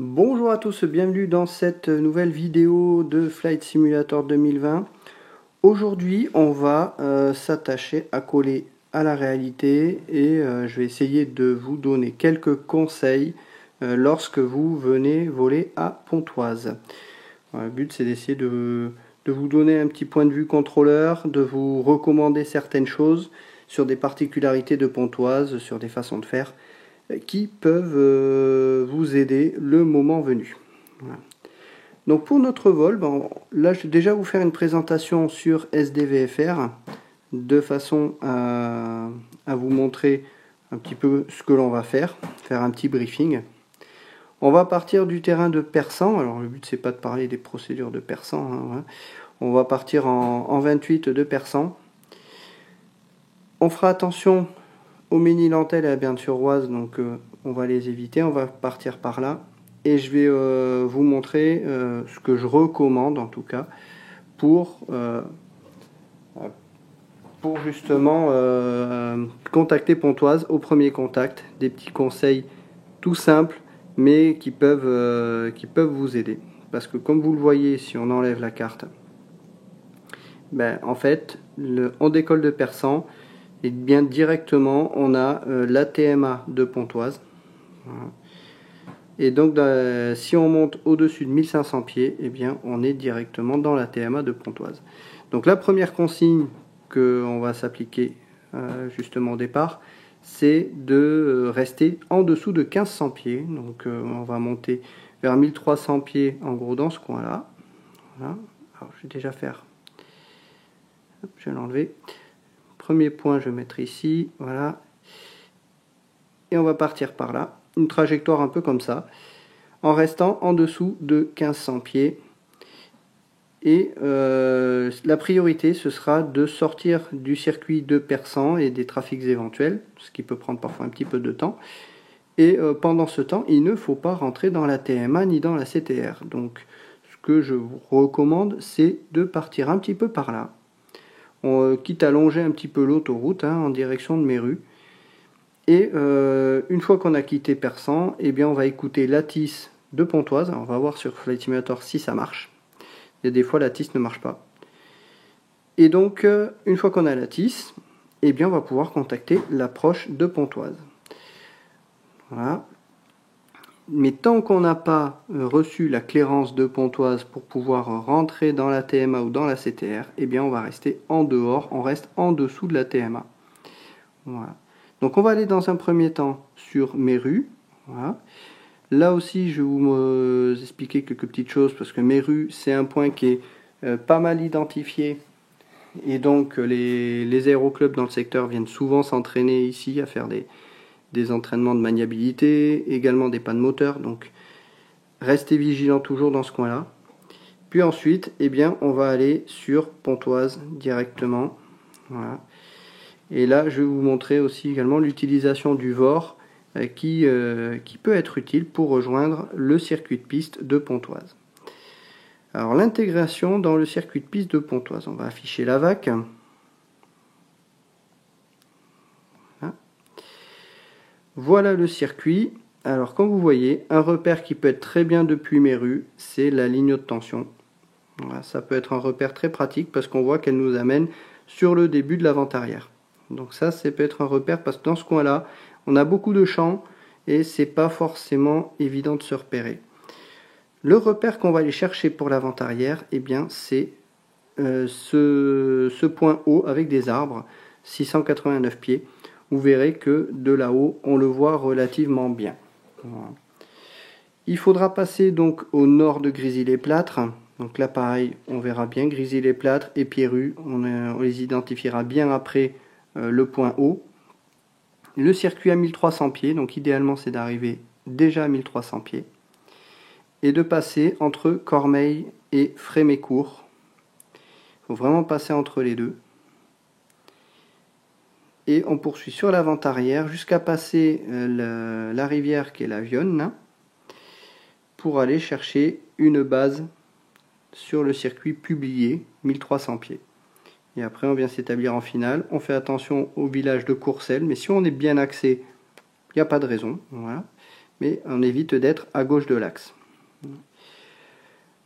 Bonjour à tous, bienvenue dans cette nouvelle vidéo de Flight Simulator 2020. Aujourd'hui, on va s'attacher à coller à la réalité et je vais essayer de vous donner quelques conseils lorsque vous venez voler à Pontoise. Le but, c'est d'essayer de vous donner un petit point de vue contrôleur, de vous recommander certaines choses sur des particularités de Pontoise, sur des façons de faire qui peuvent vous aider le moment venu. Voilà. Donc pour notre vol, là je vais déjà vous faire une présentation sur SDVFR de façon à vous montrer un petit peu ce que l'on va faire un petit briefing. On va partir du terrain de Persan. Alors le but c'est pas de parler des procédures de Persan, hein, voilà. On va partir en 28 de Persan. On fera attention au Ménil-Antelle et à Berne-sur-Oise, donc on va les éviter, on va partir par là. Et je vais vous montrer ce que je recommande en tout cas pour justement contacter Pontoise au premier contact. Des petits conseils tout simples mais qui peuvent vous aider. Parce que comme vous le voyez, si on enlève la carte, en fait, on décolle de Persan. Et bien directement, on a la TMA de Pontoise. Voilà. Et donc, si on monte au-dessus de 1500 pieds, eh bien, on est directement dans la TMA de Pontoise. Donc, la première consigne qu'on va s'appliquer justement au départ, c'est de rester en dessous de 1500 pieds. Donc, on va monter vers 1300 pieds, en gros, dans ce coin-là. Voilà. Alors, je vais déjà faire. Hop, je vais l'enlever. Premier point, je vais mettre ici, voilà. Et on va partir par là. Une trajectoire un peu comme ça, en restant en dessous de 1500 pieds. Et la priorité, ce sera de sortir du circuit de Persan et des trafics éventuels, ce qui peut prendre parfois un petit peu de temps. Et pendant ce temps, il ne faut pas rentrer dans la TMA ni dans la CTR. Donc, ce que je vous recommande, c'est de partir un petit peu par là. Quitte à longer un petit peu l'autoroute en direction de Méru. Et une fois qu'on a quitté Persan, eh bien on va écouter l'ATIS de Pontoise. Alors, on va voir sur Flight Simulator si ça marche. Il y a des fois l'ATIS ne marche pas. Et donc une fois qu'on a l'ATIS, eh bien on va pouvoir contacter l'approche de Pontoise. Voilà. Mais tant qu'on n'a pas reçu la clairance de Pontoise pour pouvoir rentrer dans la TMA ou dans la CTR, eh bien on va rester en dehors, on reste en dessous de la TMA. Voilà. Donc on va aller dans un premier temps sur Méru. Voilà. Là aussi je vais vous expliquer quelques petites choses parce que Méru c'est un point qui est pas mal identifié et donc les aéroclubs dans le secteur viennent souvent s'entraîner ici à faire des entraînements de maniabilité, également des pannes moteurs, donc restez vigilants toujours dans ce coin là. Puis ensuite eh bien, on va aller sur Pontoise directement. Voilà. Et là je vais vous montrer aussi également l'utilisation du VOR qui peut être utile pour rejoindre le circuit de piste de Pontoise. Alors l'intégration dans le circuit de piste de Pontoise, on va afficher la VAC. Voilà le circuit. Alors comme vous voyez, un repère qui peut être très bien depuis Méru, c'est la ligne haute tension. Voilà, ça peut être un repère très pratique parce qu'on voit qu'elle nous amène sur le début de la vente arrière. Donc ça peut être un repère parce que dans ce coin-là, on a beaucoup de champs et c'est pas forcément évident de se repérer. Le repère qu'on va aller chercher pour la vente arrière, eh bien c'est ce point haut avec des arbres, 689 pieds. Vous verrez que de là-haut, on le voit relativement bien. Voilà. Il faudra passer donc au nord de Grésy-les-Plâtres. Donc là, pareil, on verra bien Grésy-les-Plâtres et Pierru. On les identifiera bien après le point haut. Le circuit à 1300 pieds, donc idéalement, c'est d'arriver déjà à 1300 pieds. Et de passer entre Cormeilles et Frémécourt. Il faut vraiment passer entre les deux. Et on poursuit sur la vente arrière jusqu'à passer la rivière qui est la Vionne pour aller chercher une base sur le circuit publié 1300 pieds. Et après on vient s'établir en finale. On fait attention au village de Courcelles, mais si on est bien axé, il n'y a pas de raison. Voilà. mais on évite d'être à gauche de l'axe.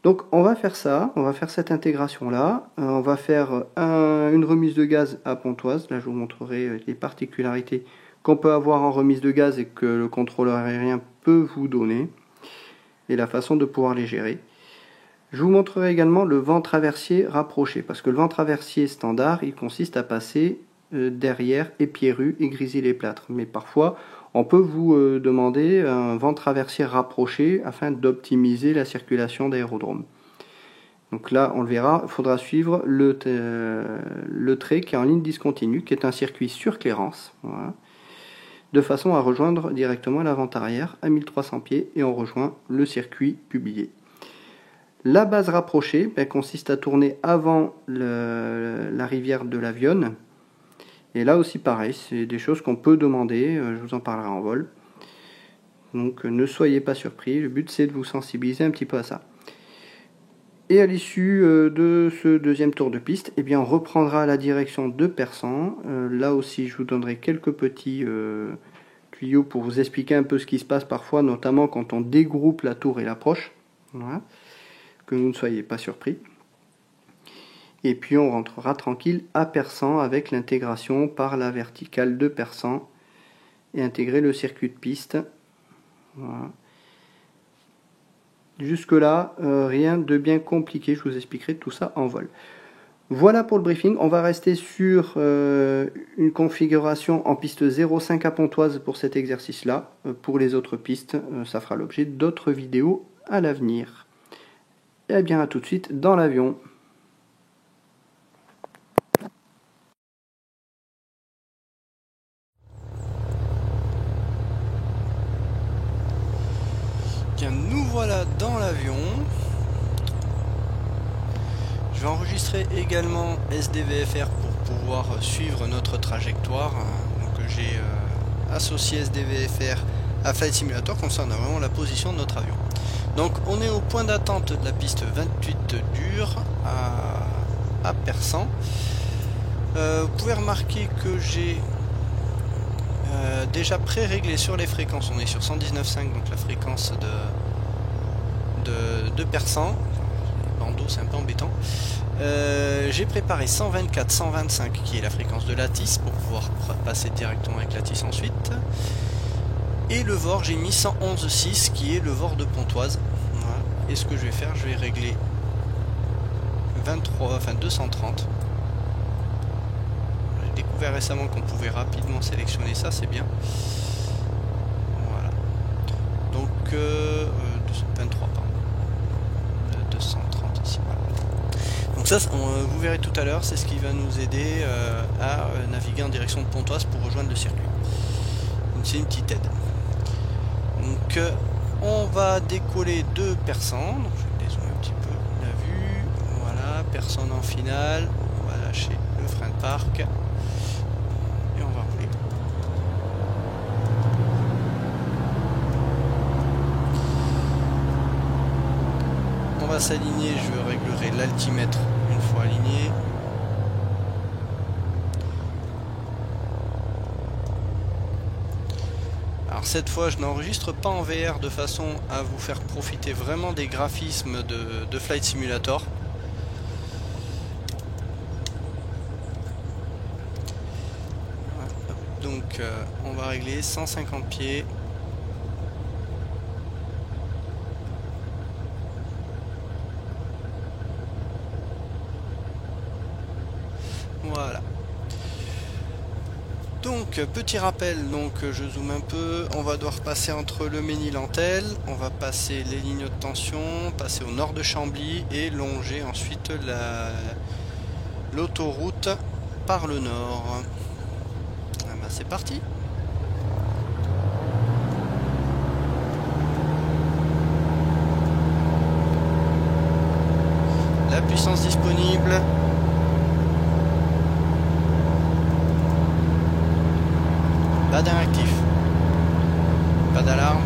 Donc on va faire ça, on va faire cette intégration là, on va faire une remise de gaz à Pontoise. Là je vous montrerai les particularités qu'on peut avoir en remise de gaz et que le contrôleur aérien peut vous donner, et la façon de pouvoir les gérer. Je vous montrerai également le vent traversier rapproché, parce que le vent traversier standard, il consiste à passer derrière Épierru et Grésy-les-Plâtres. Mais parfois, on peut vous demander un vent traversier rapproché afin d'optimiser la circulation d'aérodrome. Donc là, on le verra, il faudra suivre le trait qui est en ligne discontinue, qui est un circuit sur clairance, voilà, de façon à rejoindre directement la vente arrière à 1300 pieds, et on rejoint le circuit publié. La base rapprochée consiste à tourner avant la rivière de la Vionne. Et là aussi pareil, c'est des choses qu'on peut demander, je vous en parlerai en vol. Donc ne soyez pas surpris, le but c'est de vous sensibiliser un petit peu à ça. Et à l'issue de ce deuxième tour de piste, eh bien, on reprendra la direction de Persan. Là aussi je vous donnerai quelques petits tuyaux pour vous expliquer un peu ce qui se passe parfois, notamment quand on dégroupe la tour et l'approche. Voilà. Que vous ne soyez pas surpris. Et puis on rentrera tranquille à Persan avec l'intégration par la verticale de Persan et intégrer le circuit de piste. Voilà. Jusque là, rien de bien compliqué, je vous expliquerai tout ça en vol. Voilà pour le briefing, on va rester sur une configuration en piste 0,5 à Pontoise pour cet exercice là. Pour les autres pistes, ça fera l'objet d'autres vidéos à l'avenir. Et bien à tout de suite dans l'avion. Bien, nous voilà dans l'avion. Je vais enregistrer également SDVFR pour pouvoir suivre notre trajectoire. Donc j'ai associé SDVFR à Flight Simulator concernant vraiment la position de notre avion. Donc on est au point d'attente de la piste 28 dure à Persan. Vous pouvez remarquer que j'ai déjà pré-réglé sur les fréquences. On est sur 119.5, donc la fréquence de Persan. Bandeau, c'est un peu embêtant. J'ai préparé 124, 125 qui est la fréquence de Lattice pour pouvoir passer directement avec Lattice ensuite. Et le VOR, j'ai mis 111.6 qui est le VOR de Pontoise. Voilà. Et ce que je vais faire, je vais régler 230. J'ai découvert récemment qu'on pouvait rapidement sélectionner ça, c'est bien. Voilà. Donc 23, pardon. 230 ici, voilà. Donc ça, vous verrez tout à l'heure, c'est ce qui va nous aider à naviguer en direction de Pontoise pour rejoindre le circuit. C'est une petite aide. Donc on va décoller de Persan. Donc je vais dézoomer un petit peu la vue. Voilà, Persan en finale. On va lâcher le frein de parc. Et on va rouler. On va s'aligner, je réglerai l'altimètre une fois aligné. Alors cette fois je n'enregistre pas en VR de façon à vous faire profiter vraiment des graphismes de Flight Simulator. Donc on va régler 150 pieds. Voilà. Donc petit rappel, donc je zoome un peu, on va devoir passer entre le Ménil-Antelle, on va passer les lignes de tension, passer au nord de Chambly et longer ensuite l'autoroute par le nord. Ah ben c'est parti. La puissance disponible. Pas d'inactif, pas d'alarme.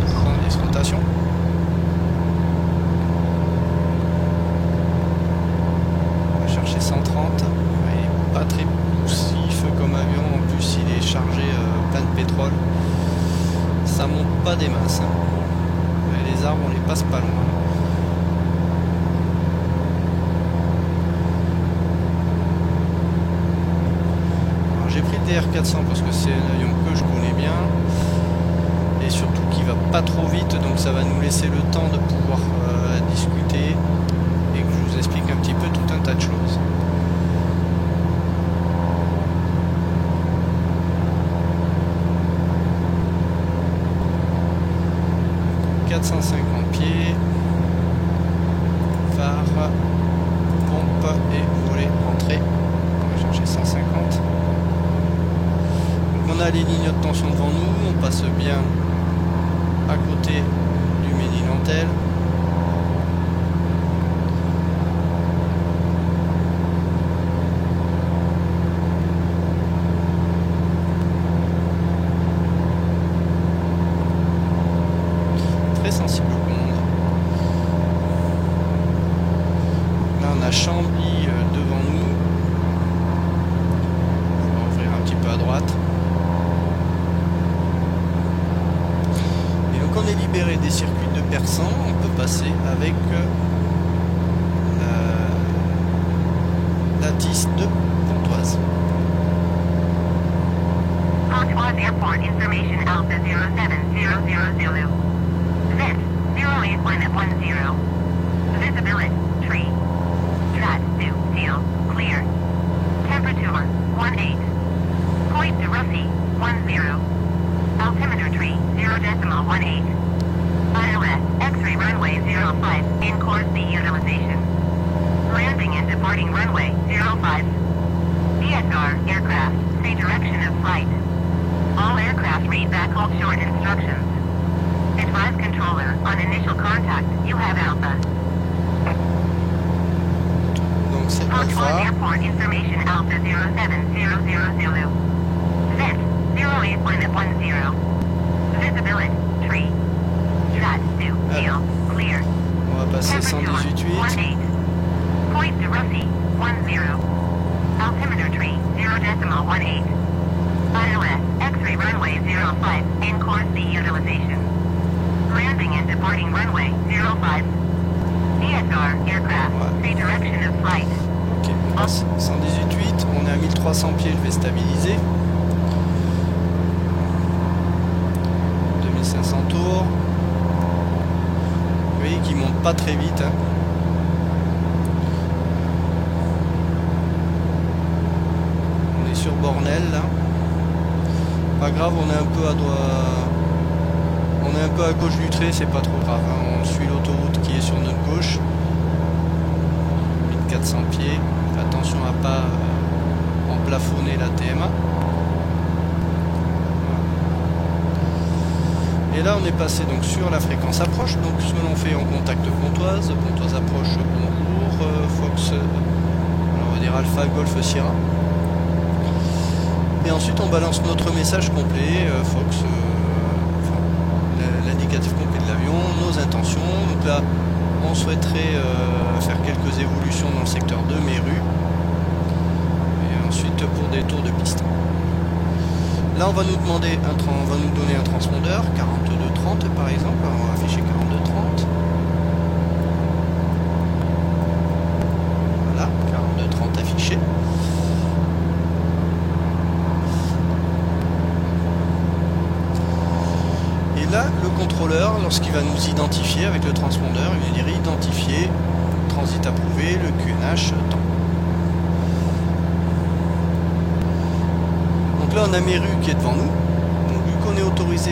Sans disrotation. contrôle. Ça monte pas des masses. Hein. Les arbres, on les passe pas loin. J'ai pris le DR400 parce que c'est un avion que je connais bien et surtout qui va pas trop vite, donc ça va nous laisser le temps de pouvoir discuter et que je vous explique un petit peu tout un tas de choses. « 450 pieds, phare, pompe et volet entrée. On va chercher 150. On a les lignes de tension devant nous, on passe bien à côté du Ménil-Nantel. Très sensible au monde. Là on a Chambly devant nous. On va ouvrir un petit peu à droite. On est libéré des circuits de persan, on peut passer avec la TIS de Pontoise. Pontoise Airport Information Alpha 07000 Zulu. Vent 08110. Visibility 3. Track 2 seal clear. Temperature 18. Point to Russie 10. Altimeter tree 0.18. ILS X-ray runway 05 in course B utilization. Landing and departing runway 05. DSR aircraft, say direction of flight. All aircraft read back hold short instructions. Advise controller on initial contact, you have Alpha. Donc c'est Alpha. Airport information Alpha 07000 Zulu. Vent 08110. Visibility 3. Track 2 seal clear. On va passer 118.8. Point to Russie 10. Altimeter tree 0.18. ILS X-ray runway 05 in course B utilization. Landing and departing runway 05. DSR aircraft, say direction of flight. Ok, on passe 118.8, on est à 1300 pieds, je vais stabiliser. 2500 tours. Vous voyez qu'il monte pas très vite. Hein. On est sur Bornel là. Pas grave, on est un peu à droite. On est un peu à gauche du trait, c'est pas trop grave. Hein. On suit l'autoroute qui est sur notre gauche. 1400 pieds. Attention à pas emplafonner la TMA. Et là on est passé donc sur la fréquence approche, donc ce que l'on fait en contact Pontoise, Pontoise approche bonjour, Fox, on va dire Alpha Golf Sierra. Et ensuite on balance notre message complet, Fox, l'indicatif complet de l'avion, nos intentions. Donc là on souhaiterait faire quelques évolutions dans le secteur de Méru. Et ensuite pour des tours de piste. Là, on va nous demander on va nous donner un transpondeur, 4230 par exemple. On va afficher 4230. Voilà, 4230 affiché. Et là, le contrôleur, lorsqu'il va nous identifier avec le transpondeur, il va dire identifier, transit approuvé, le QNH, temps. Donc là on a Méru qui est devant nous, donc vu qu'on est autorisé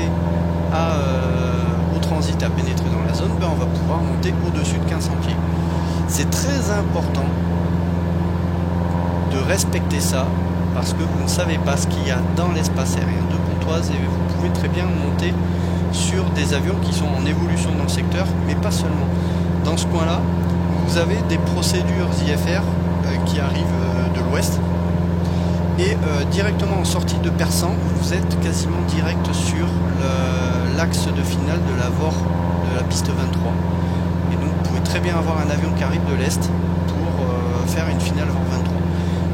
au transit à pénétrer dans la zone, ben on va pouvoir monter au-dessus de 1500 pieds. C'est très important de respecter ça parce que vous ne savez pas ce qu'il y a dans l'espace aérien de Pontoise et vous pouvez très bien monter sur des avions qui sont en évolution dans le secteur, mais pas seulement. Dans ce coin-là, vous avez des procédures IFR qui arrivent de l'ouest. Et directement en sortie de Persan, vous êtes quasiment direct sur l'axe de finale de la VOR de la piste 23. Et donc vous pouvez très bien avoir un avion qui arrive de l'Est pour faire une finale VOR 23.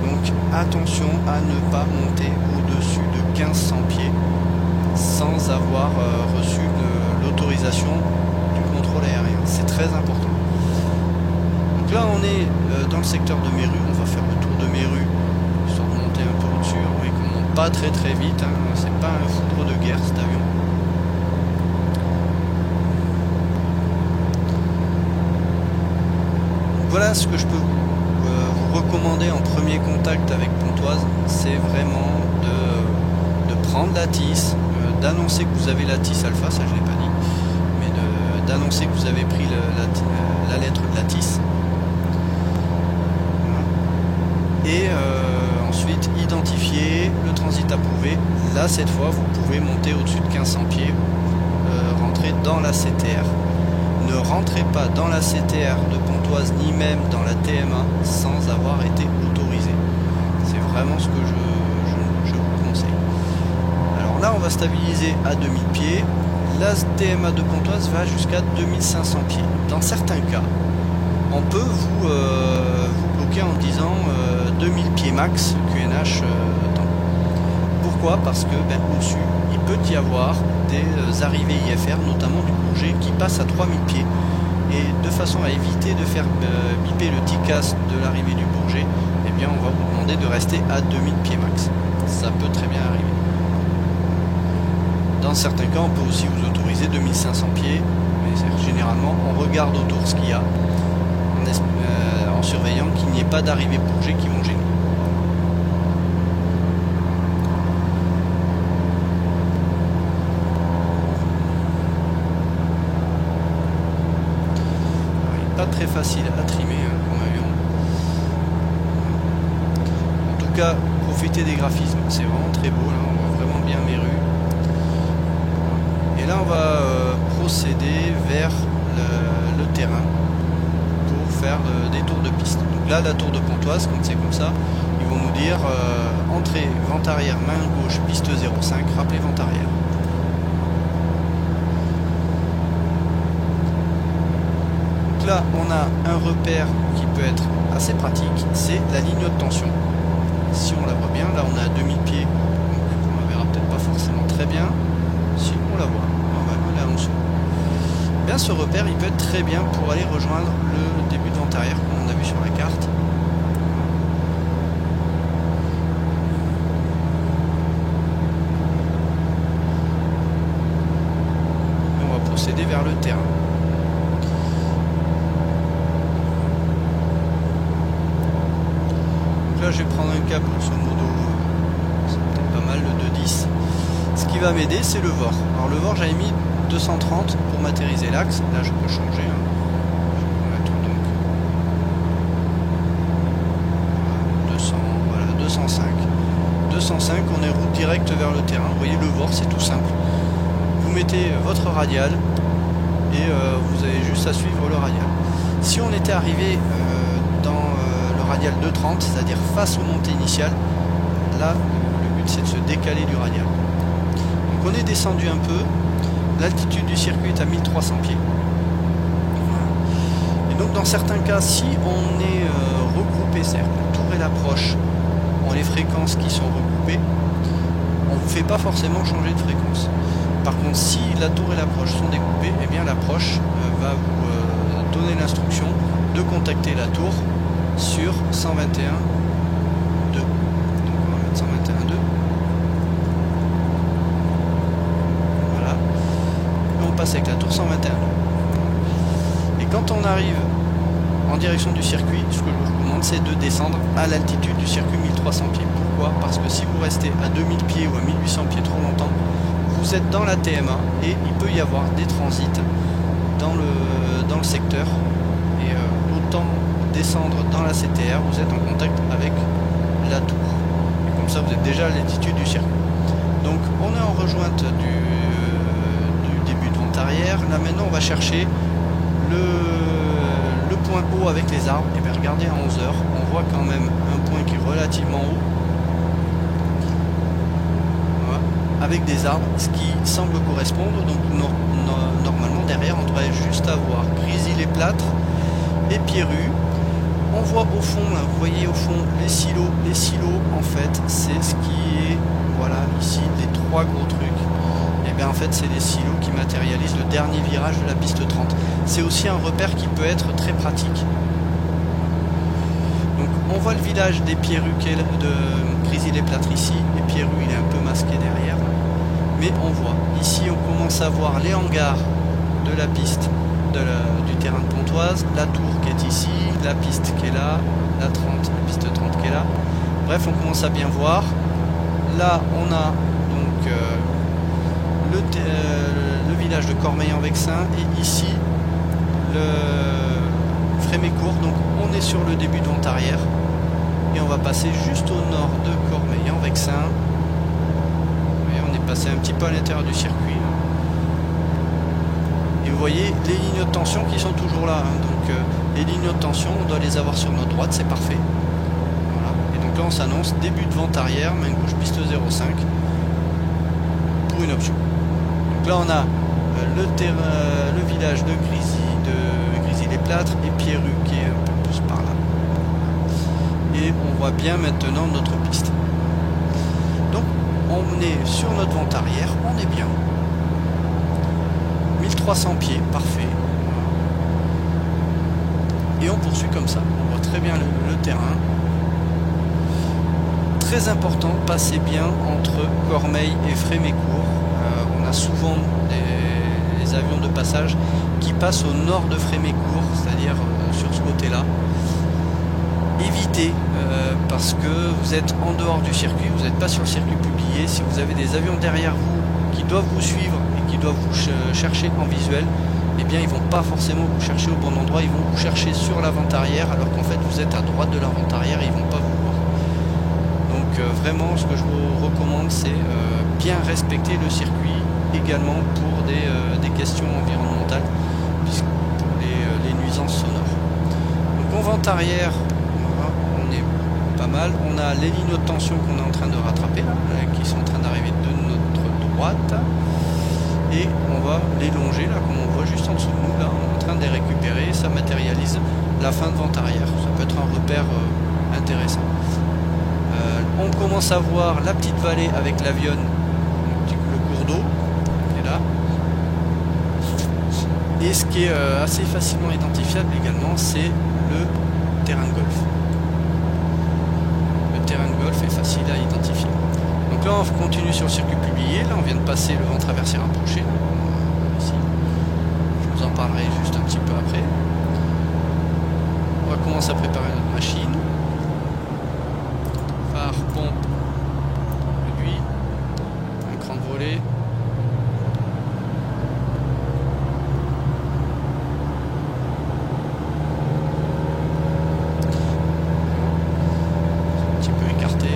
Donc attention à ne pas monter au-dessus de 1500 pieds. sans avoir reçu l'autorisation du contrôle aérien. C'est très important. Donc là on est dans le secteur de Méru, on va faire le tour de Méru, histoire de monter un peu au-dessus. On voit qu'on monte pas très vite, hein. C'est pas un foudre de guerre cet avion. Voilà ce que je peux vous recommander en premier contact avec Pontoise, c'est vraiment de prendre la TIS, d'annoncer que vous avez la TIS alpha, ça je l'ai pas dit, mais d'annoncer que vous avez pris la lettre de la TIS. Et ensuite identifier le transit approuvé. Là cette fois vous pouvez monter au-dessus de 1500 pieds, rentrer dans la CTR. Ne rentrez pas dans la CTR de Pontoise ni même dans la TMA sans avoir été autorisé. C'est vraiment ce que je vous conseille. Alors là on va stabiliser à 2000 pieds. La TMA de Pontoise va jusqu'à 2500 pieds. Dans certains cas, on peut vous bloquer en disant 2000 pieds max QNH temps. Pourquoi? Parce que au-dessus, il peut y avoir des arrivées IFR, notamment du Bourget, qui passent à 3000 pieds. Et de façon à éviter de faire biper le TICAS de l'arrivée du Bourget, eh bien on va vous demander de rester à 2000 pieds max. Ça peut très bien arriver. Dans certains cas, on peut aussi vous autoriser 2500 pieds, mais généralement on regarde autour ce qu'il y a, en surveillant qu'il n'y ait pas d'arrivée Bourget qui vont gêner. Pas très facile à trimer comme avion. En tout cas, profitez des graphismes, c'est vraiment très beau, là, on voit vraiment bien Méru. Et là on va procéder vers le terrain pour faire des tours de piste. Donc là la tour de Pontoise, quand c'est comme ça, ils vont nous dire entrée, vente arrière, main gauche, piste 05, rappelez vente arrière. Là on a un repère qui peut être assez pratique, c'est la ligne de tension. Si on la voit bien, là on a 2000 pieds, donc on la verra peut-être pas forcément très bien. Si on la voit, normalement elle est en dessous. Bien, ce repère il peut être très bien pour aller rejoindre le début de vente arrière comme on a vu sur la carte. Et on va procéder vers le terrain. Là je vais prendre un cap grosso modo, c'est peut-être pas mal le 210. Ce qui va m'aider c'est le VOR. Alors le VOR j'avais mis 230 pour matérialiser l'axe, là je peux changer. Hein. Je peux mettre donc 200, voilà 205. 205 on est route directe vers le terrain. Vous voyez le VOR c'est tout simple. Vous mettez votre radial et vous avez juste à suivre le radial. Si on était arrivé dans radial 230, c'est-à-dire face aux montées initiales, là le but c'est de se décaler du radial. Donc on est descendu un peu, l'altitude du circuit est à 1300 pieds. Et donc dans certains cas, si on est regroupé, c'est-à-dire que la tour et l'approche ont les fréquences qui sont regroupées, on ne vous fait pas forcément changer de fréquence. Par contre, si la tour et l'approche sont dégroupées, eh bien l'approche va vous donner l'instruction de contacter la tour sur 121.2. Donc on va mettre 121.2. Voilà. Et on passe avec la tour 121.2. Et quand on arrive en direction du circuit, ce que je vous demande c'est de descendre à l'altitude du circuit 1300 pieds. Pourquoi? Parce que si vous restez à 2000 pieds ou à 1800 pieds trop longtemps, vous êtes dans la TMA et il peut y avoir des transits dans le secteur. Et autant descendre dans la CTR, vous êtes en contact avec la tour. Et comme ça, vous êtes déjà à l'altitude du circuit. Donc, on est en rejointe du début de vente arrière. Là, maintenant, on va chercher le point haut avec les arbres. Et bien, regardez, à 11 h, on voit quand même un point qui est relativement haut. Voilà. Avec des arbres, ce qui semble correspondre. Donc, normalement, derrière, on devrait juste avoir Grésy-les-Plâtres et Pierru. On voit au fond, là, vous voyez au fond les silos. Les silos, en fait, c'est ce qui est, voilà, ici, les trois gros trucs. et bien en fait c'est les silos qui matérialisent le dernier virage de la piste 30. C'est aussi un repère qui peut être très pratique. Donc on voit le village des Pierrues de Grésy-les-Plâtres ici, et Pierrues il est un peu masqué derrière, mais on voit, ici on commence à voir les hangars de la piste du terrain de Pontoise, la tour qui est ici, la piste qui est là, la piste 30 qui est là. Bref, on commence à bien voir. Là, on a donc le village de Cormeilles-en-Vexin et ici le Frémécourt. Donc, on est sur le début de vente arrière et on va passer juste au nord de Cormeilles-en-Vexin. Et on est passé un petit peu à l'intérieur du circuit. Et vous voyez les lignes de tension qui sont toujours là. Donc, les lignes de tension, on doit les avoir sur notre droite, c'est parfait. Là on s'annonce début de vente arrière, main gauche piste 05 pour une option. Donc là on a le village de Grésy-les-Plâtres et Pierrues qui est un peu plus par là. Et on voit bien maintenant notre piste. Donc on est sur notre vente arrière, on est bien. 1300 pieds, parfait. Et on poursuit comme ça. On voit très bien le terrain. Très important, passez bien entre Cormeilles et Frémécourt. On a souvent des avions de passage qui passent au nord de Frémécourt, c'est-à-dire sur ce côté-là. Évitez, parce que vous êtes en dehors du circuit, vous n'êtes pas sur le circuit publié. Si vous avez des avions derrière vous qui doivent vous suivre et qui doivent vous chercher en visuel, eh bien ils ne vont pas forcément vous chercher au bon endroit, ils vont vous chercher sur la vente arrière, alors qu'en fait vous êtes à droite de la vente arrière et ils ne vont pas vous voir. Donc vraiment ce que je vous recommande c'est bien respecter le circuit également pour des questions environnementales, pour les nuisances sonores. Donc en vente arrière, on est pas mal, on a les lignes de tension qu'on est en train de rattraper, là, qui sont en train d'arriver de notre droite, et on va les longer là comme on voit juste en dessous de nous, là on est en train de les récupérer, ça matérialise la fin de vente arrière, ça peut être un repère intéressant. On commence à voir la petite vallée avec l'Avionne, le cours d'eau qui est là. Et ce qui est assez facilement identifiable également, c'est le terrain de golf. Le terrain de golf est facile à identifier. Donc là, on continue sur le circuit publié. Là, on vient de passer le vent traversé rapproché. Ici. Je vous en parlerai juste un petit peu après. On va commencer à préparer notre machine. Pompe, lui, un cran de volet, un petit peu écarté.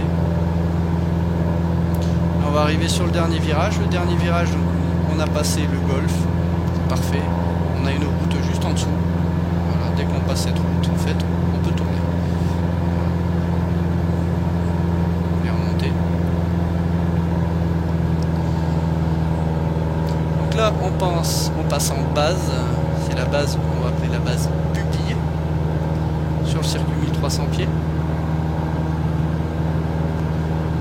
On va arriver sur le dernier virage. Le dernier virage, donc, on a passé le golf, parfait. On a une route juste en dessous. Voilà, dès qu'on passe cette route, en fait, on peut tourner. Là, on passe en base, c'est la base qu'on va appeler la base publiée, sur le circuit 1300 pieds.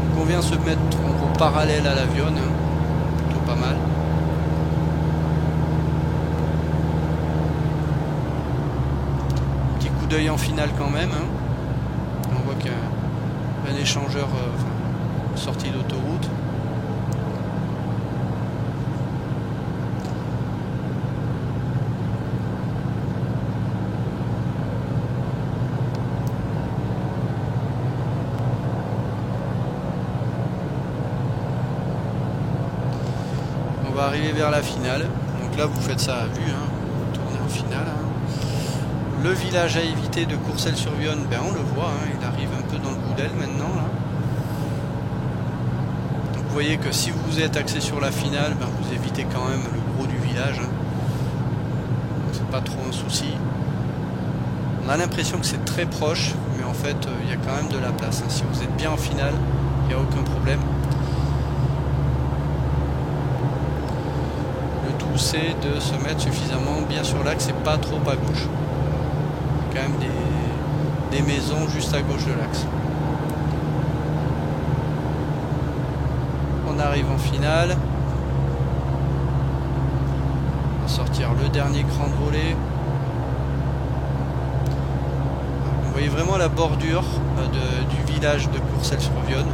Donc on vient se mettre en gros parallèle à l'Avionne, plutôt pas mal. Petit coup d'œil en finale quand même. On voit qu'il y a un échangeur sorti d'autoroute. Arriver vers la finale, donc là vous faites ça à vue, hein. Vous tournez en finale, hein. Le village à éviter de Courcelles-sur-Yonne, ben on le voit, hein. Il arrive un peu dans le bout d'aile maintenant là. Donc vous voyez que si vous êtes axé sur la finale, ben vous évitez quand même le gros du village, hein. C'est pas trop un souci. On a l'impression que c'est très proche, mais en fait il y a quand même de la place, hein. Si vous êtes bien en finale, il n'y a aucun problème. C'est de se mettre suffisamment bien sur l'axe et pas trop à gauche. Il y a quand même des maisons juste à gauche de l'axe. On arrive en finale. sortir le dernier cran de volée. Vous voyez vraiment la bordure du village de Courcelles-sur-Viosne.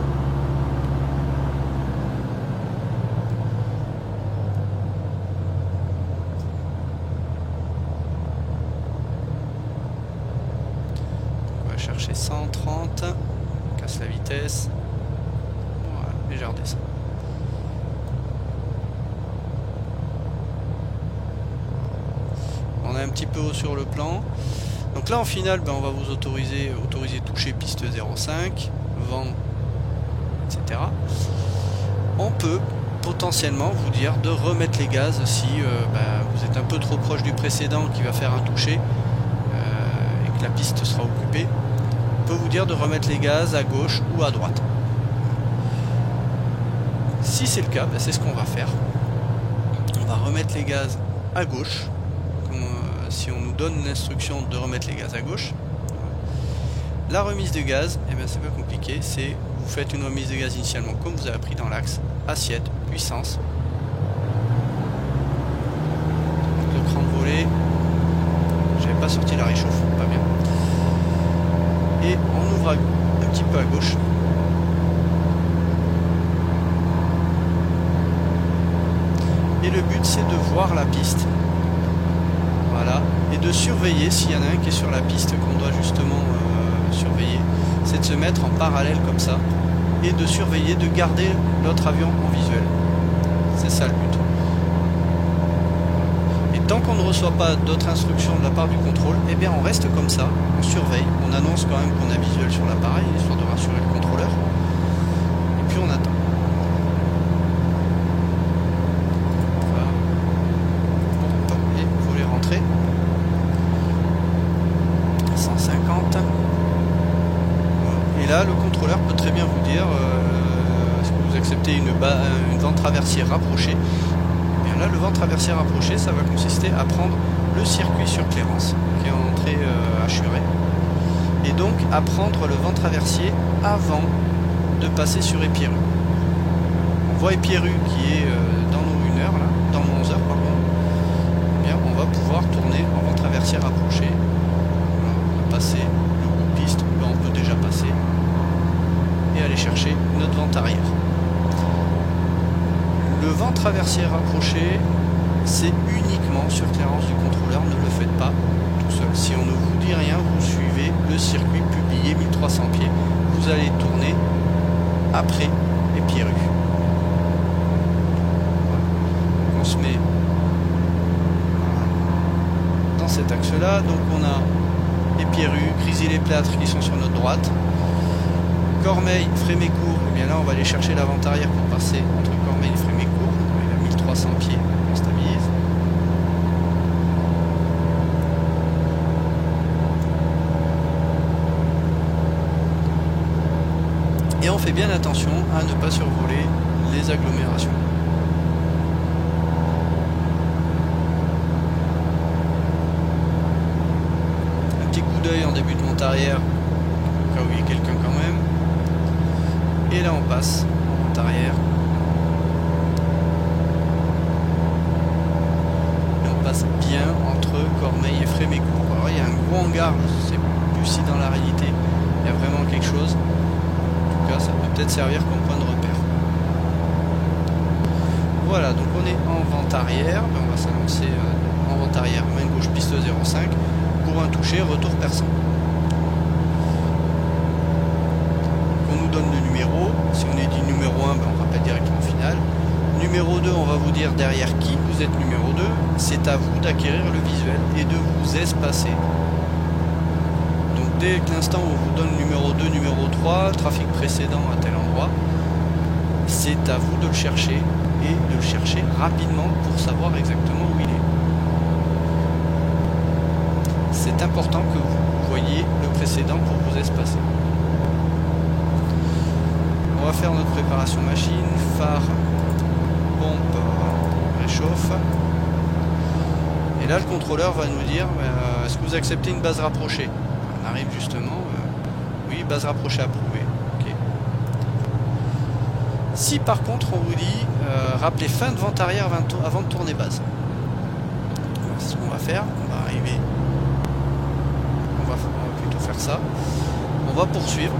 On va chercher 130, on casse la vitesse. Voilà, et je redescends. On est un petit peu haut sur le plan. Donc là en finale, on va vous autoriser toucher piste 0,5, vent, etc. On peut potentiellement vous dire de remettre les gaz si vous êtes un peu trop proche du précédent qui va faire un toucher et que la piste sera occupée. On peut vous dire de remettre les gaz à gauche ou à droite. Si c'est le cas, c'est ce qu'on va faire. On va remettre les gaz à gauche. Si on nous donne l'instruction de remettre les gaz à gauche, la remise de gaz, c'est pas compliqué, c'est vous faites une remise de gaz initialement comme vous avez appris dans l'axe, assiette, puissance, le cran de volée, j'avais pas sorti la réchauffe, pas bien, et on ouvre un petit peu à gauche, et le but c'est de voir la piste. Voilà, et de surveiller s'il y en a un qui est sur la piste qu'on doit justement surveiller, c'est de se mettre en parallèle comme ça et de surveiller, de garder l'autre avion en visuel. C'est ça le but. Et tant qu'on ne reçoit pas d'autres instructions de la part du contrôle, on reste comme ça, on surveille, on annonce quand même qu'on a visuel sur l'appareil, histoire de rassurer le contrôleur, et puis on attend. Et là, le contrôleur peut très bien vous dire est-ce que vous acceptez une vent traversier rapprochée. Et là, le vent traversier rapproché, ça va consister à prendre le circuit sur Clérance, qui est en entrée à Churet, et donc à prendre le vent traversier avant de passer sur Épierru. On voit Épierru qui est dans nos 1 heure, là, dans nos 11 heures, pardon. On va pouvoir tourner en vent traversier rapproché. On va passer le bout de piste, on peut déjà passer, et aller chercher notre vent arrière. Le vent traversier rapproché, c'est uniquement sur Clérance du contrôleur, ne le faites pas tout seul. Si on ne vous dit rien, vous suivez le circuit publié 1300 pieds, vous allez tourner après Épierru. On se met dans cet axe-là, donc on a Épierru, Grésy-les-Plâtres qui sont sur notre droite, Cormeilles, Frémécourt, là on va aller chercher l'avant-arrière pour passer entre Cormeilles et Frémécourt, il a 1300 pieds, on stabilise. Et on fait bien attention à ne pas survoler les agglomérations. Un petit coup d'œil en début de monte arrière, au cas où il y a quelqu'un quand même. Et là on passe en monte arrière. Et on passe bien entre Cormeilles et Frémécourt. Alors il y a un gros hangar, je ne sais plus si dans la réalité il y a vraiment quelque chose. En tout cas ça peut peut-être servir comme point de repère. Voilà, donc on est en vente arrière. On va s'annoncer en vente arrière, main gauche piste 0,5 pour un toucher, retour perçant. Donne le numéro, si on est dit numéro 1, on rappelle directement finale. Numéro 2, on va vous dire derrière qui vous êtes numéro 2, c'est à vous d'acquérir le visuel et de vous espacer. Donc dès l'instant où on vous donne numéro 2, numéro 3, trafic précédent à tel endroit, c'est à vous de le chercher et de le chercher rapidement pour savoir exactement où il est. C'est important que vous voyez le précédent pour vous espacer. On va faire notre préparation machine, phare, pompe, réchauffe. Et là, le contrôleur va nous dire est-ce que vous acceptez une base rapprochée? On arrive justement, oui, base rapprochée approuvée. Okay. Si par contre on vous dit rappelez fin de vente arrière avant de tourner base. qu'on va faire, on va arriver, on va plutôt faire ça. On va poursuivre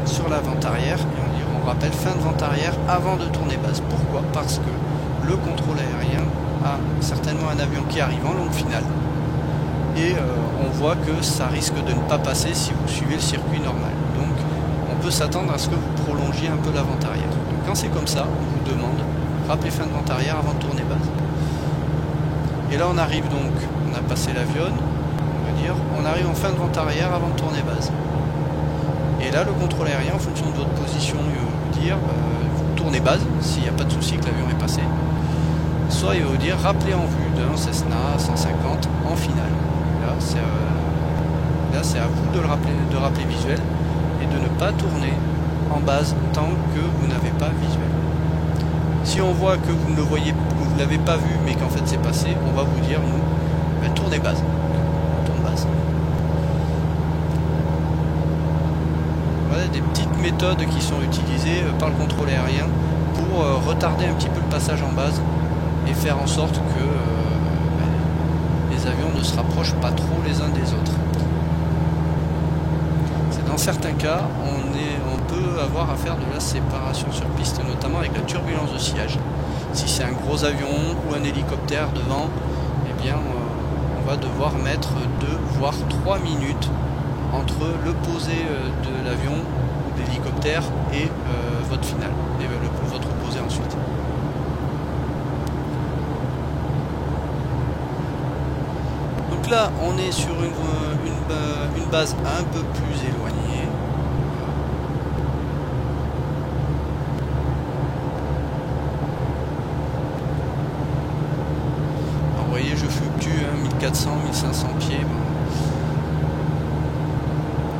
sur la vente arrière et on rappelle fin de vente arrière avant de tourner base. Pourquoi? Parce que le contrôle aérien a certainement un avion qui arrive en longue finale et on voit que ça risque de ne pas passer si vous suivez le circuit normal. Donc on peut s'attendre à ce que vous prolongiez un peu la vente arrière. Donc, quand c'est comme ça, on vous demande rappelez fin de vente arrière avant de tourner base. Et là on arrive donc, on a passé l'avion, on va dire, on arrive en fin de vente arrière avant de tourner base. Et là le contrôle aérien, en fonction de votre position, il va vous dire tournez base s'il n'y a pas de souci que l'avion est passé. Soit il va vous dire rappelez en vue d'un Cessna 150 en finale. Là c'est à vous de rappeler visuel et de ne pas tourner en base tant que vous n'avez pas visuel. Si on voit que vous ne le voyez, vous ne l'avez pas vu mais qu'en fait c'est passé, on va vous dire nous tournez base. On tourne base. Voilà des petites méthodes qui sont utilisées par le contrôle aérien pour retarder un petit peu le passage en base et faire en sorte que les avions ne se rapprochent pas trop les uns des autres. Dans certains cas, on peut avoir à faire de la séparation sur piste, notamment avec la turbulence de sillage. Si c'est un gros avion ou un hélicoptère devant, eh bien, on va devoir mettre 2 voire 3 minutes entre le posé de l'avion ou de l'hélicoptère et votre finale, et votre posé ensuite. Donc là, on est sur une base un peu plus éloignée. Alors, vous voyez, je fluctue 1400, 1500 pieds.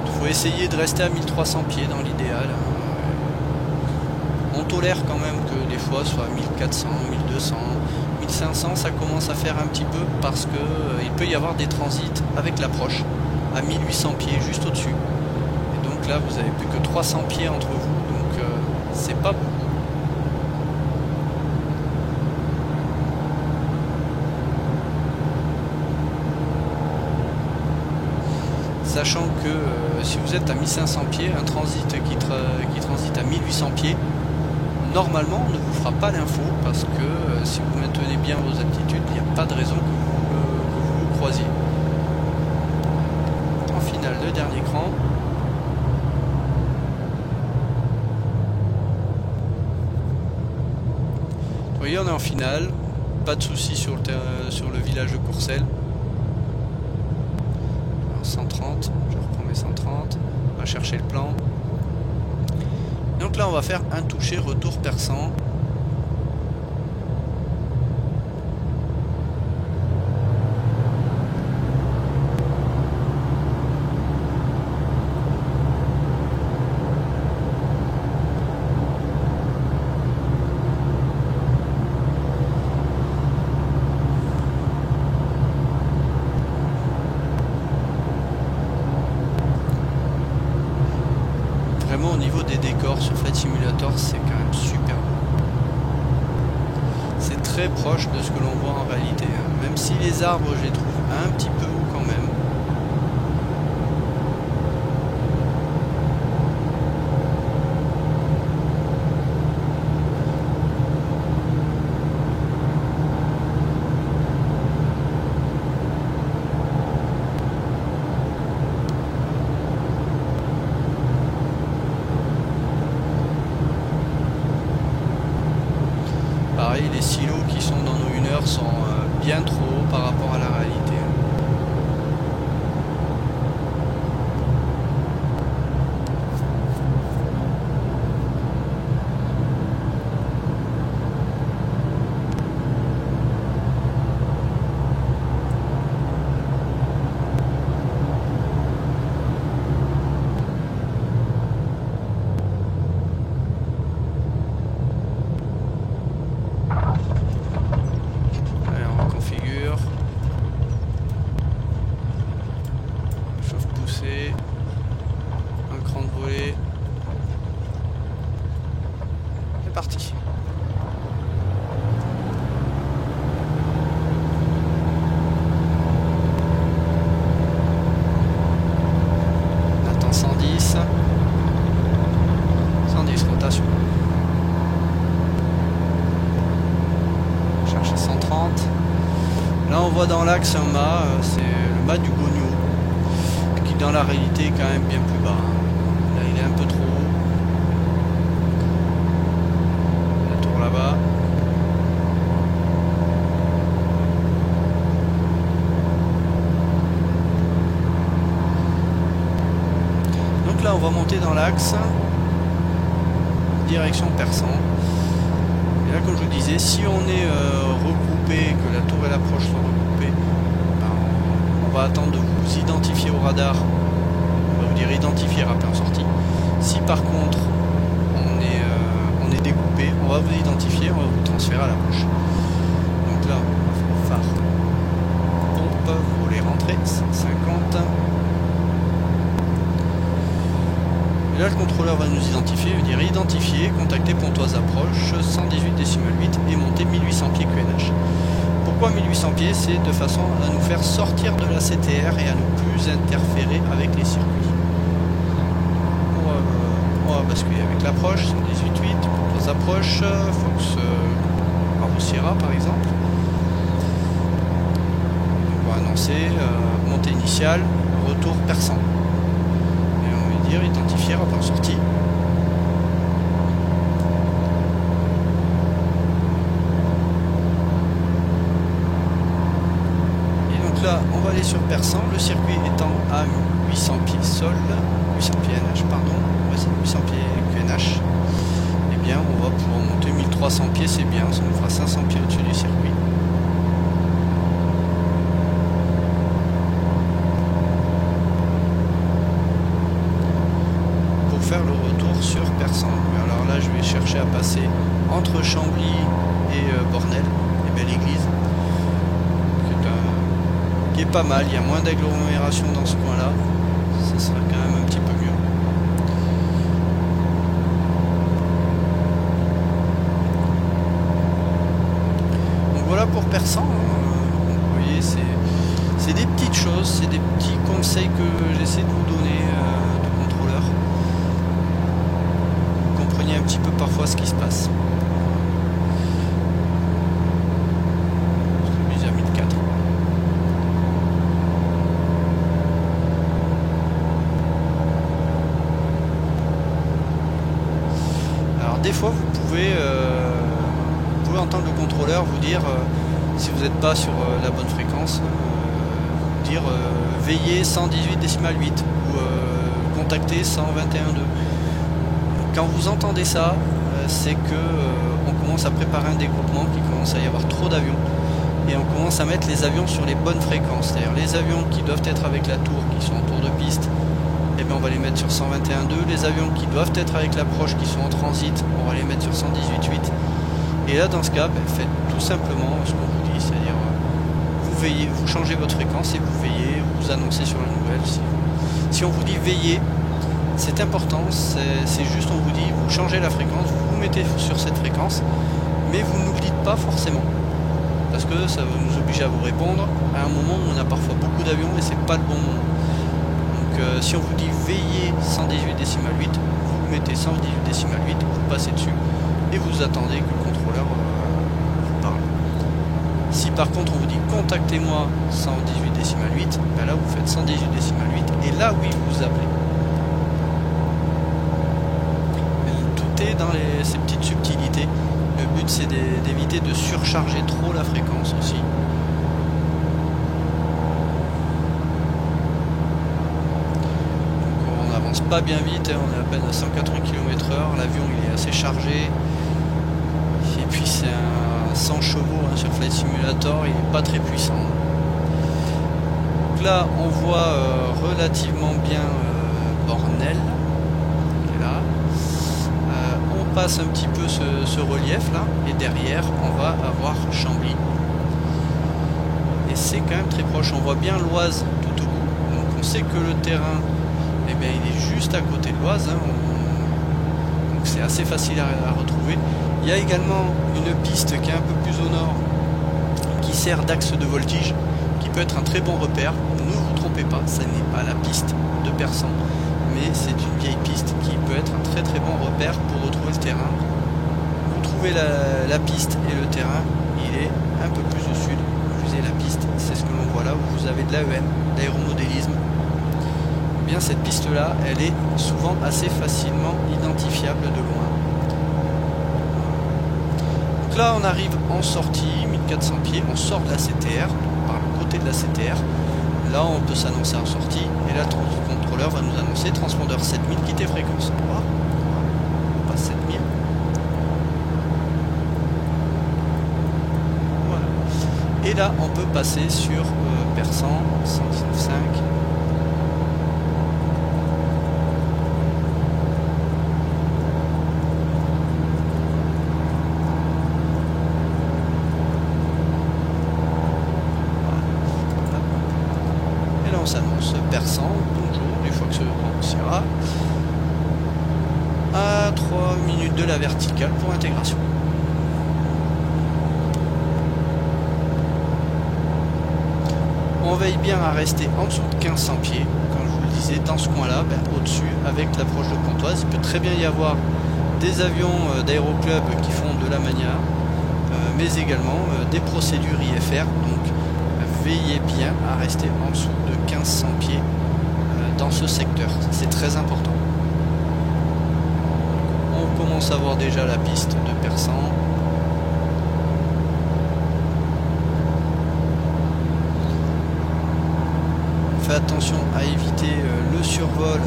Il faut essayer de rester à 1300 pieds dans l'idéal. On tolère quand même que des fois soit 1400, 1200, 1500, ça commence à faire un petit peu parce que il peut y avoir des transits avec l'approche à 1800 pieds juste au-dessus. Et donc là, vous avez plus que 300 pieds entre vous, donc c'est pas beaucoup. Sachant que si vous êtes à 1500 pieds, un transit qui transite à 1800 pieds, normalement on ne vous fera pas l'info parce que si vous maintenez bien vos altitudes, il n'y a pas de raison que vous croisiez. En finale, le dernier cran. Vous voyez, on est en finale, pas de soucis sur le village de Courcelles. 130, je reprends mes 130, on va chercher le plan. Donc là on va faire un toucher retour perçant. Vraiment au niveau des décors sur Flight Simulator, c'est quand même super beau. C'est très proche de ce que l'on voit en réalité, hein. Même si les arbres je les trouve un petit peu hauts quand même. Pareil, les silos qui sont dans nos 1 heure sont bien trop hauts par rapport à la réalité. voit dans l'axe un mât, c'est le mât du Gogno, qui dans la réalité est quand même bien plus bas. Là il est un peu trop haut. La tour là-bas. Donc là on va monter dans l'axe, direction Persan. Et là, comme je vous disais, si on est regroupé, que la tour et l'approche sont regroupées, ben, on va attendre de vous identifier au radar. On va vous dire identifier rappel en sortie. Si par contre on est découpé, on va vous identifier, on va vous transférer à l'approche. Donc là, phare, pompe, volet rentrée, 150. Là, le contrôleur va nous identifier, veut dire identifier, contacter Pontoise approche, 118,8 et monter 1800 pieds QNH. Pourquoi 1800 pieds? C'est de façon à nous faire sortir de la CTR et à ne plus interférer avec les circuits. On va basculer avec l'approche, 118,8, Pontoise approche, Fox Bravo Sierra par exemple. On va annoncer montée initiale, retour Persan. Identifier rapport en sortie. Et donc là, on va aller sur Persan, le circuit étant à 800 pieds sol, 800 pieds NH, pardon, ouais, c'est 800 pieds QNH. Eh bien, on va pouvoir monter 1300 pieds, c'est bien, ça nous fera 500 pieds au-dessus du circuit. Faire le retour sur Persan. Alors là, je vais chercher à passer entre Chambly et Bornel, et bien l'église, qui est pas mal. Il y a moins d'agglomération dans ce coin-là, ça sera quand même un petit peu mieux. Donc voilà pour Persan. Vous voyez, c'est des petites choses, c'est des petits conseils que j'essaie de vous donner. Un petit peu parfois ce qui se passe. Je l'ai mis à 1004. Alors des fois vous pouvez entendre le contrôleur vous dire si vous n'êtes pas sur la bonne fréquence, vous dire veillez 118,8 ou contactez 121,2. Quand vous entendez ça, c'est que on commence à préparer un dégroupement, qu'il commence à y avoir trop d'avions et on commence à mettre les avions sur les bonnes fréquences. C'est-à-dire les avions qui doivent être avec la tour, qui sont en tour de piste, et bien on va les mettre sur 121,2. Les avions qui doivent être avec l'approche, qui sont en transit, on va les mettre sur 118,8. Et là, dans ce cas, faites tout simplement ce qu'on vous dit, c'est-à-dire vous veillez, vous changez votre fréquence et vous veillez, vous annoncez sur la nouvelle. Si on vous dit veillez, c'est important, c'est juste, on vous dit, vous changez la fréquence, vous vous mettez sur cette fréquence, mais vous ne nous le dites pas forcément, parce que ça va nous obliger à vous répondre à un moment où on a parfois beaucoup d'avions et c'est pas le bon moment. Donc si on vous dit veillez 118,8, vous mettez 118,8, vous passez dessus et vous attendez que le contrôleur vous parle. Si par contre on vous dit contactez-moi 118,8, ben là vous faites 118,8 et là oui vous appelez. Dans ces petites subtilités, le but c'est d'éviter de surcharger trop la fréquence aussi. Donc on n'avance pas bien vite, on est à peine à 180 km/h, l'avion il est assez chargé et puis c'est un 100 chevaux sur Flight Simulator, il n'est pas très puissant. Donc là on voit relativement bien Bornel. Passe un petit peu ce relief là et derrière on va avoir Chambly et c'est quand même très proche, on voit bien l'Oise tout au bout, donc on sait que le terrain eh bien, il est juste à côté de l'Oise, hein. Donc c'est assez facile à retrouver. Il y a également une piste qui est un peu plus au nord qui sert d'axe de voltige, qui peut être un très bon repère. Ne vous trompez pas, ce n'est pas la piste de Persan, mais c'est une vieille piste qui peut être un très très bon repère pour retrouver le terrain. Vous trouvez la piste et le terrain, il est un peu plus au sud. Vous visez la piste piste, c'est ce que l'on voit là, où vous avez de l'AEM, l'aéromodélisme. Eh bien, cette piste-là, elle est souvent assez facilement identifiable de loin. Donc là, on arrive en sortie, 1400 pieds, on sort de la CTR, par le côté de la CTR. Là, on peut s'annoncer en sortie, et là, le contrôleur va nous annoncer transpondeur 7000, quitter fréquence. Voilà. On passe 7000. Voilà. Et là, on peut passer sur Persan, 119.5. On s'annonce Persan, bonjour, une fois que ce remboursera, à 3 minutes de la verticale pour intégration. On veille bien à rester en dessous de 1500 pieds, comme je vous le disais, dans ce coin-là, au-dessus, avec l'approche de Pontoise. Il peut très bien y avoir des avions d'aéroclub qui font de la mania, mais également des procédures IFR, donc veillez bien à rester en dessous de 1500 pieds dans ce secteur, c'est très important. On commence à voir déjà la piste de Persan. On fait attention à éviter le survol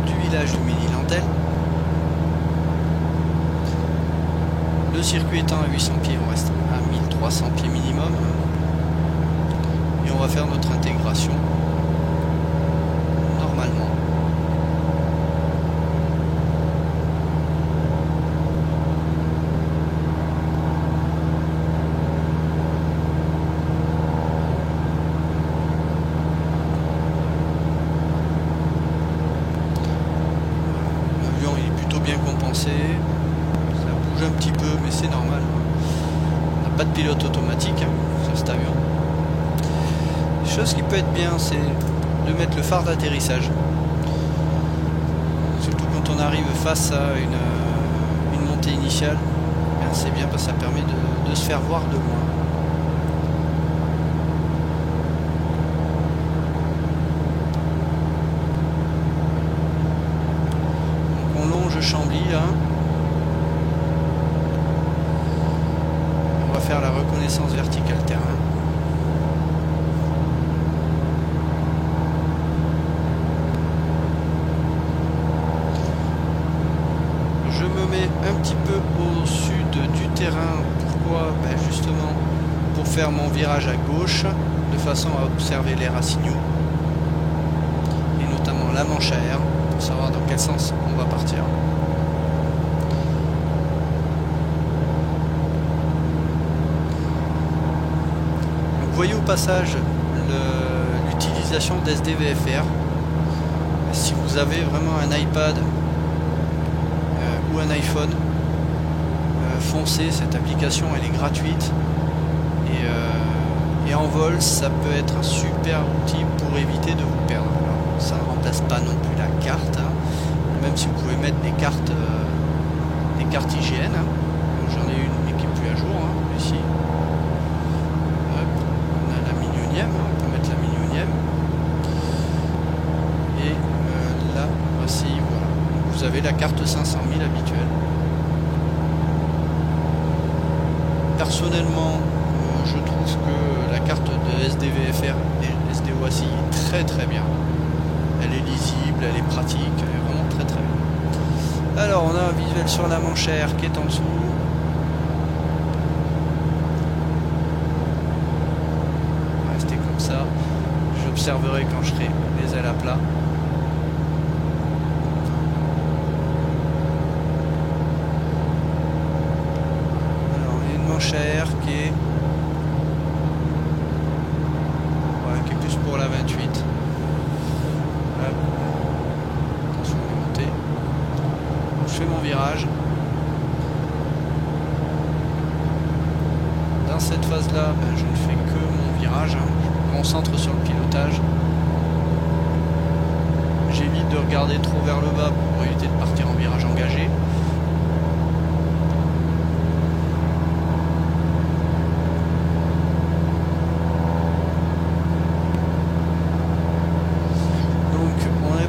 du village de Ménil-Lantel. Le circuit étant à 800 pieds, on reste à 1300 pieds minimum. Et on va faire notre intégration normalement. L'avion est plutôt bien compensé. Ça bouge un petit peu, mais c'est normal. On n'a pas de pilote automatique sur cet avion. Chose qui peut être bien, c'est de mettre le phare d'atterrissage, surtout quand on arrive face à une montée initiale. C'est bien parce que ça permet de se faire voir de loin. Donc on longe Chambly là. On va faire la reconnaissance verticale terrain. Un petit peu au sud du terrain. Pourquoi? Justement pour faire mon virage à gauche de façon à observer les raciniaux et notamment la manche à air pour savoir dans quel sens on va partir. Donc, vous voyez au passage l'utilisation d'SDVFR. Si vous avez vraiment un iPad ou un iPhone, foncez, cette application elle est gratuite et en vol ça peut être un super outil pour éviter de vous perdre. Alors, ça ne remplace pas non plus la carte, même si vous pouvez mettre des cartes IGN. J'en ai une mais qui est plus à jour ici. Hop, on a la millionième, on peut mettre la millionième et là voici, voilà, vous avez la carte 500 000 habituelle. Personnellement, je trouve que la carte de SDVFR et SDOACI est très très bien. Elle est lisible, elle est pratique, elle est vraiment très très bien. Alors on a un visuel sur la manche à air qui est en dessous. On va rester comme ça. J'observerai quand je serai les ailes à plat. Manche à air qui est plus pour la 28. Hop. Attention à les monter. Je fais mon virage. Dans cette phase là, je ne fais que mon virage, je me concentre sur le pilotage. J'évite de regarder trop vers le bas pour éviter de partir en virage engagé.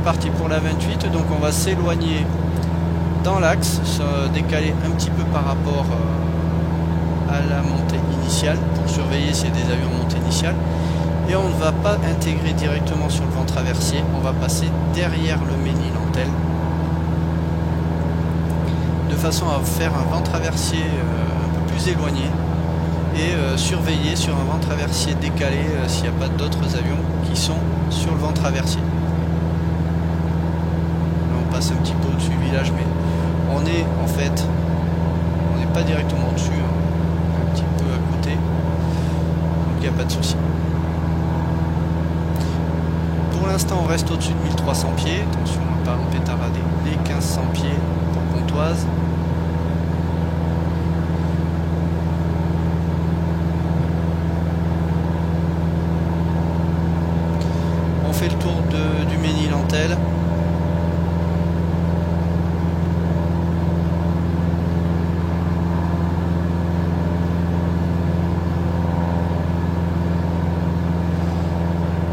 parti pour la 28, donc on va s'éloigner dans l'axe, se décaler un petit peu par rapport à la montée initiale pour surveiller s'il y a des avions en montée initiale. Et on ne va pas intégrer directement sur le vent traversier, on va passer derrière le Ménil-Antelle de façon à faire un vent traversier un peu plus éloigné et surveiller sur un vent traversier décalé s'il n'y a pas d'autres avions qui sont sur le vent traversier. Là on passe un petit peu au-dessus du village, mais on est en fait, on n'est pas directement au-dessus, hein, un petit peu à côté, donc il n'y a pas de souci. Pour l'instant on reste au-dessus de 1300 pieds, attention on ne va pas en pétarader les 1500 pieds pour Pontoise. On fait le tour du Ménil-Antelle.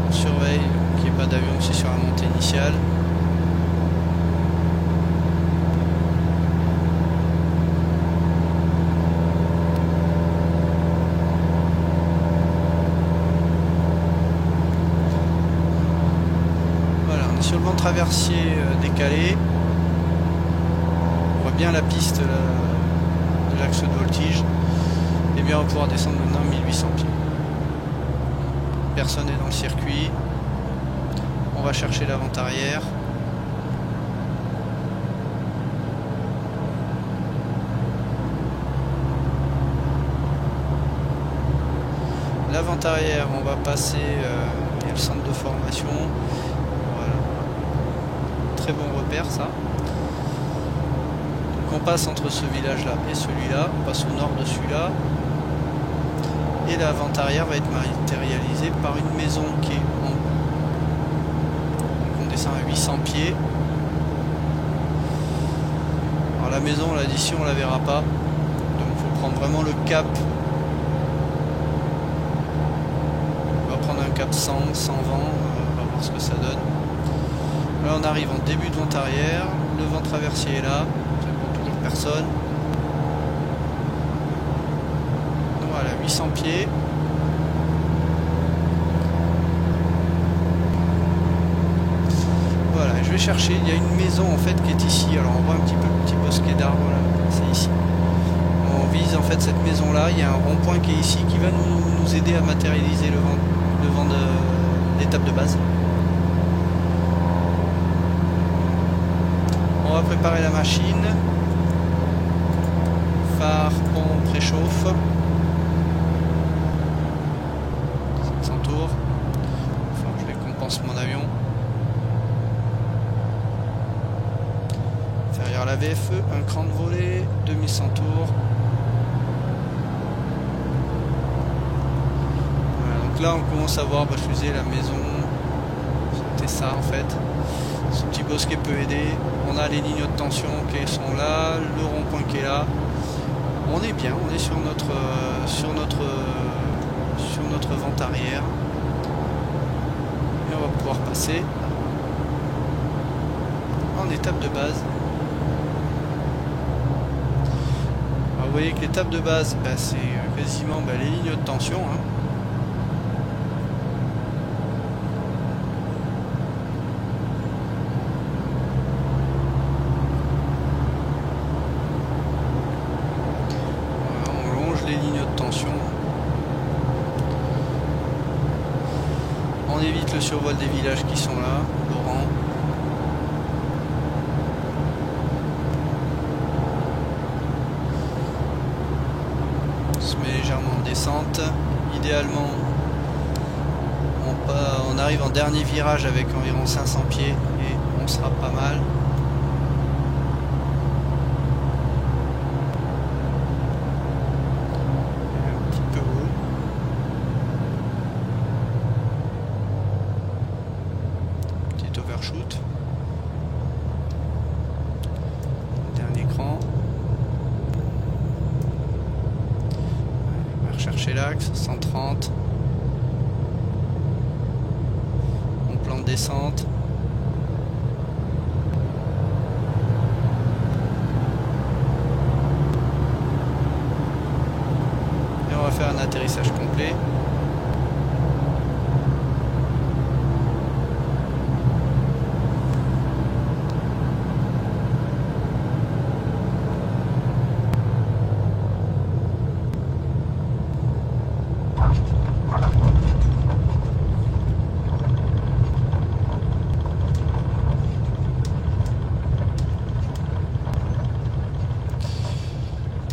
On surveille qu'il n'y ait pas d'avion aussi sur la montée initiale. Sur le vent traversier décalé, on voit bien la piste de l'axe de voltige, et bien on va pouvoir descendre maintenant 1800 pieds. Personne n'est dans le circuit, on va chercher la vente arrière. La vente arrière, on va passer, il y a le centre de formation. Très bon repère ça. Donc on passe entre ce village là et celui-là, on passe au nord de celui-là, et la vente arrière va être matérialisée par une maison qui est en haut. Donc on descend à 800 pieds. Alors la maison, on l'a dit, ici on la verra pas, donc il faut prendre vraiment le cap. On va prendre un cap 100, 120, on va voir ce que ça donne. Là on arrive en début de vente arrière, le vent traversier est là, ça ne prend toujours personne. Voilà, 800 pieds. Voilà, je vais chercher, il y a une maison en fait qui est ici, alors on voit un petit peu le petit bosquet d'arbres là, c'est ici. On vise en fait cette maison là, il y a un rond-point qui est ici qui va nous aider à matérialiser le vent de l'étape de base. On va préparer la machine. Phare, pompe, préchauffe. 700 tours. Enfin, je vais compenser mon avion. Ferrière la VFE, un cran de volée, 2100 tours. Voilà, donc là on commence à voir, je faisais la maison. C'était ça en fait. Ce petit bosquet peut aider. On a les lignes de tension qui sont là, le rond-point qui est là. On est bien, on est sur notre vente arrière. Et on va pouvoir passer en étape de base. Alors vous voyez que l'étape de base, c'est quasiment les lignes de tension. Hein. On évite le survol des villages qui sont là, Laurent. On se met légèrement en descente. Idéalement, on arrive en dernier virage avec environ 500 pieds et on sera pas mal. Overshoot. Dernier cran. On va rechercher l'axe, 130. On plante descente. plaît.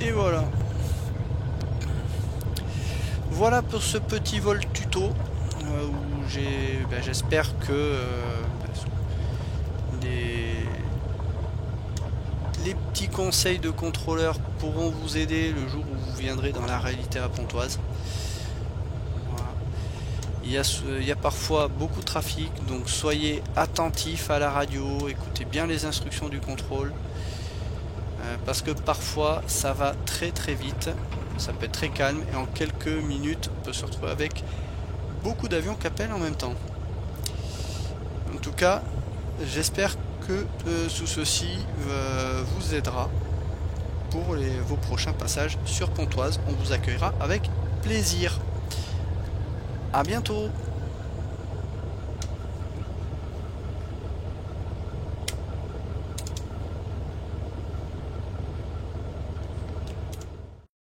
Et voilà. Voilà pour ce petit vol tuto où j'espère que les petits conseils de contrôleur pourront vous aider le jour où vous viendrez dans la réalité à Pontoise. Voilà. Il y a parfois beaucoup de trafic, donc soyez attentifs à la radio, écoutez bien les instructions du contrôle. Parce que parfois ça va très très vite, ça peut être très calme et en quelques minutes on peut se retrouver avec beaucoup d'avions qui appellent en même temps. En tout cas, j'espère que tout ceci vous aidera pour vos prochains passages sur Pontoise. On vous accueillera avec plaisir. À bientôt.